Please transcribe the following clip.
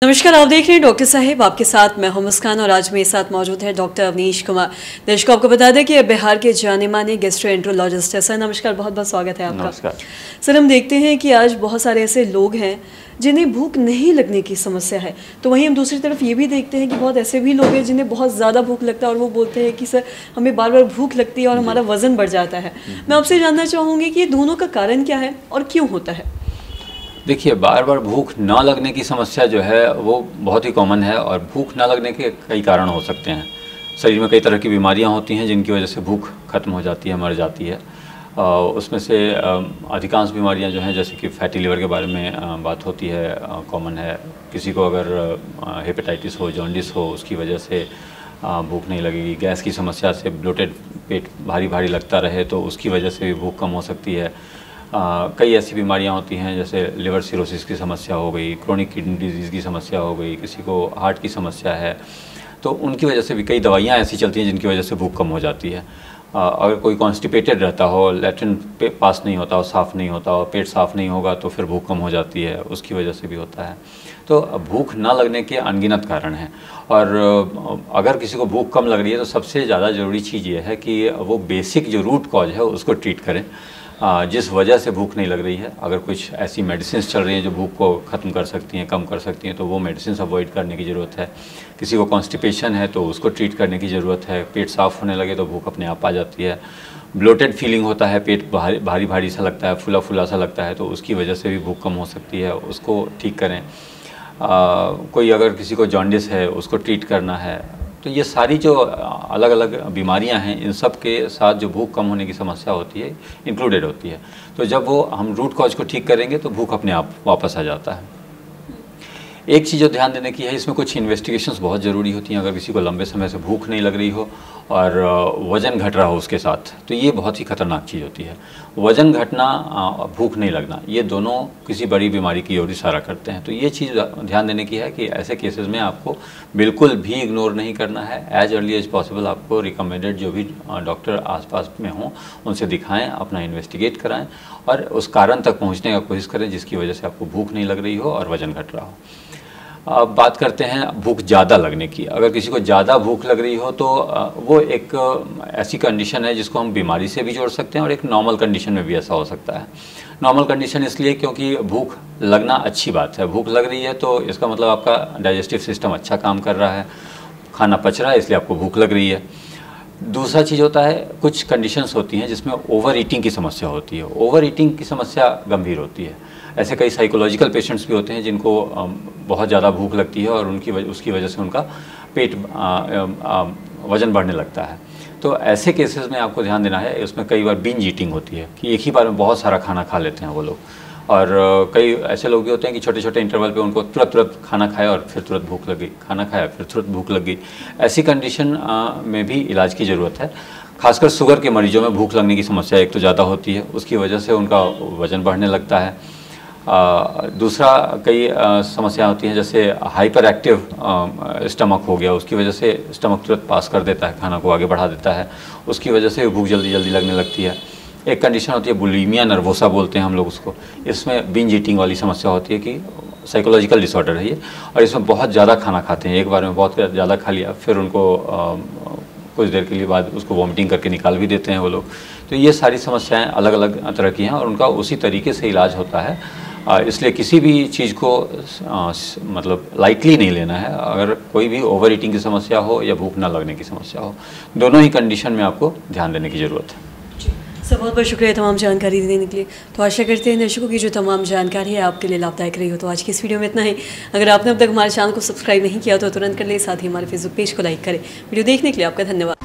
नमस्कार, आप देख रहे हैं डॉक्टर साहिब। आपके साथ मैं हूं मुस्कान और आज मेरे साथ मौजूद है डॉक्टर अवनीश कुमार। दर्शकों, आपको बता दें कि बिहार के जाने माने गैस्ट्रोएंट्रोलॉजिस्ट है। सर नमस्कार, बहुत बहुत स्वागत है आपका। नमस्कार सर, हम देखते हैं कि आज बहुत सारे ऐसे लोग हैं जिन्हें भूख नहीं लगने की समस्या है, तो वहीं हम दूसरी तरफ ये भी देखते हैं कि बहुत ऐसे भी लोग हैं जिन्हें बहुत ज़्यादा भूख लगता है और वो बोलते हैं कि सर हमें बार बार भूख लगती है और हमारा वज़न बढ़ जाता है। मैं आपसे जानना चाहूँगी कि ये दोनों का कारण क्या है और क्यों होता है? देखिए, बार बार भूख ना लगने की समस्या जो है वो बहुत ही कॉमन है और भूख ना लगने के कई कारण हो सकते हैं। शरीर में कई तरह की बीमारियां होती हैं जिनकी वजह से भूख खत्म हो जाती है, मर जाती है। उसमें से अधिकांश बीमारियां जो हैं, जैसे कि फैटी लिवर के बारे में बात होती है, कॉमन है। किसी को अगर हेपेटाइटिस हो, जॉन्डिस हो, उसकी वजह से भूख नहीं लगेगी। गैस की समस्या से ब्लोटेड पेट भारी भारी लगता रहे तो उसकी वजह से भी भूख कम हो सकती है। कई ऐसी बीमारियां होती हैं जैसे लिवर सिरोसिस की समस्या हो गई, क्रोनिक किडनी डिजीज़ की समस्या हो गई, किसी को हार्ट की समस्या है, तो उनकी वजह से भी कई दवाइयां ऐसी चलती हैं जिनकी वजह से भूख कम हो जाती है। अगर कोई कॉन्स्टिपेटेड रहता हो, लैट्रिन पास नहीं होता हो, साफ़ नहीं होता हो, पेट साफ़ नहीं होगा तो फिर भूख कम हो जाती है, उसकी वजह से भी होता है। तो भूख ना लगने के अनगिनत कारण हैं। और अगर किसी को भूख कम लग रही है तो सबसे ज़्यादा ज़रूरी चीज़ ये है कि वो बेसिक जो रूट कॉज है उसको ट्रीट करें, जिस वजह से भूख नहीं लग रही है। अगर कुछ ऐसी मेडिसिन चल रही हैं जो भूख को ख़त्म कर सकती हैं, कम कर सकती हैं, तो वो मेडिसिन अवॉइड करने की ज़रूरत है। किसी को कॉन्स्टिपेशन है तो उसको ट्रीट करने की ज़रूरत है। पेट साफ़ होने लगे तो भूख अपने आप आ जाती है। ब्लोटेड फीलिंग होता है, पेट भारी भारी सा लगता है, फूला फूला सा लगता है, तो उसकी वजह से भी भूख कम हो सकती है, उसको ठीक करें। कोई अगर किसी को जॉन्डिस है उसको ट्रीट करना है, तो ये सारी जो अलग अलग बीमारियां हैं इन सब के साथ जो भूख कम होने की समस्या होती है इंक्लूडेड होती है। तो जब वो हम रूट कॉज को ठीक करेंगे तो भूख अपने आप वापस आ जाता है। एक चीज़ जो ध्यान देने की है, इसमें कुछ इन्वेस्टिगेशंस बहुत ज़रूरी होती हैं। अगर किसी को लंबे समय से भूख नहीं लग रही हो और वज़न घट रहा हो उसके साथ, तो ये बहुत ही खतरनाक चीज़ होती है। वज़न घटना, भूख नहीं लगना, ये दोनों किसी बड़ी बीमारी की ओर इशारा करते हैं। तो ये चीज़ ध्यान देने की है कि ऐसे केसेस में आपको बिल्कुल भी इग्नोर नहीं करना है। एज अर्ली एज पॉसिबल आपको रिकमेंडेड जो भी डॉक्टर आसपास में हों उनसे दिखाएं, अपना इन्वेस्टिगेट कराएं और उस कारण तक पहुँचने का कोशिश करें जिसकी वजह से आपको भूख नहीं लग रही हो और वज़न घट रहा हो। अब बात करते हैं भूख ज़्यादा लगने की। अगर किसी को ज़्यादा भूख लग रही हो तो वो एक ऐसी कंडीशन है जिसको हम बीमारी से भी जोड़ सकते हैं और एक नॉर्मल कंडीशन में भी ऐसा हो सकता है। नॉर्मल कंडीशन इसलिए क्योंकि भूख लगना अच्छी बात है। भूख लग रही है तो इसका मतलब आपका डाइजेस्टिव सिस्टम अच्छा काम कर रहा है, खाना पच रहा है, इसलिए आपको भूख लग रही है। दूसरा चीज़ होता है, कुछ कंडीशंस होती हैं जिसमें ओवर ईटिंग की समस्या होती है। ओवर ईटिंग की समस्या गंभीर होती है। ऐसे कई साइकोलॉजिकल पेशेंट्स भी होते हैं जिनको बहुत ज़्यादा भूख लगती है और उसकी वजह से उनका पेट वज़न बढ़ने लगता है। तो ऐसे केसेस में आपको ध्यान देना है, उसमें कई बार बिंज ईटिंग होती है कि एक ही बार में बहुत सारा खाना खा लेते हैं वो लोग। और कई ऐसे लोग भी होते हैं कि छोटे छोटे इंटरवल पे उनको तुरंत खाना खाया और फिर तुरंत भूख लग गई, खाना खाया फिर तुरंत भूख लग गई। ऐसी कंडीशन में भी इलाज की ज़रूरत है। खासकर शुगर के मरीजों में भूख लगने की समस्या एक तो ज़्यादा होती है, उसकी वजह से उनका वज़न बढ़ने लगता है। दूसरा कई समस्या होती हैं, जैसे हाइपर एक्टिव स्टमक हो गया, उसकी वजह से स्टमक तुरंत पास कर देता है, खाना को आगे बढ़ा देता है, उसकी वजह से भूख जल्दी जल्दी लगने लगती है। एक कंडीशन होती है बुलिमिया नर्वोसा बोलते हैं हम लोग उसको। इसमें बिंज ईटिंग वाली समस्या होती है कि साइकोलॉजिकल डिसऑर्डर है ये, और इसमें बहुत ज़्यादा खाना खाते हैं, एक बार में बहुत ज़्यादा खा लिया, फिर उनको कुछ देर के लिए बाद उसको वॉमिटिंग करके निकाल भी देते हैं वो लोग। तो ये सारी समस्याएं अलग अलग तरह की हैं और उनका उसी तरीके से इलाज होता है। इसलिए किसी भी चीज़ को मतलब लाइटली नहीं लेना है। अगर कोई भी ओवर ईटिंग की समस्या हो या भूख ना लगने की समस्या हो, दोनों ही कंडीशन में आपको ध्यान देने की ज़रूरत है। सर, बहुत बहुत शुक्रिया तमाम जानकारी देने के लिए। तो आशा करते हैं दर्शकों की जो तमाम जानकारी है आपके लिए लाभदायक रही हो। तो आज की इस वीडियो में इतना ही। अगर आपने अब तक हमारे चैनल को सब्सक्राइब नहीं किया तो तुरंत कर ले, साथ ही हमारे फेसबुक पेज को लाइक करें। वीडियो देखने के लिए आपका धन्यवाद।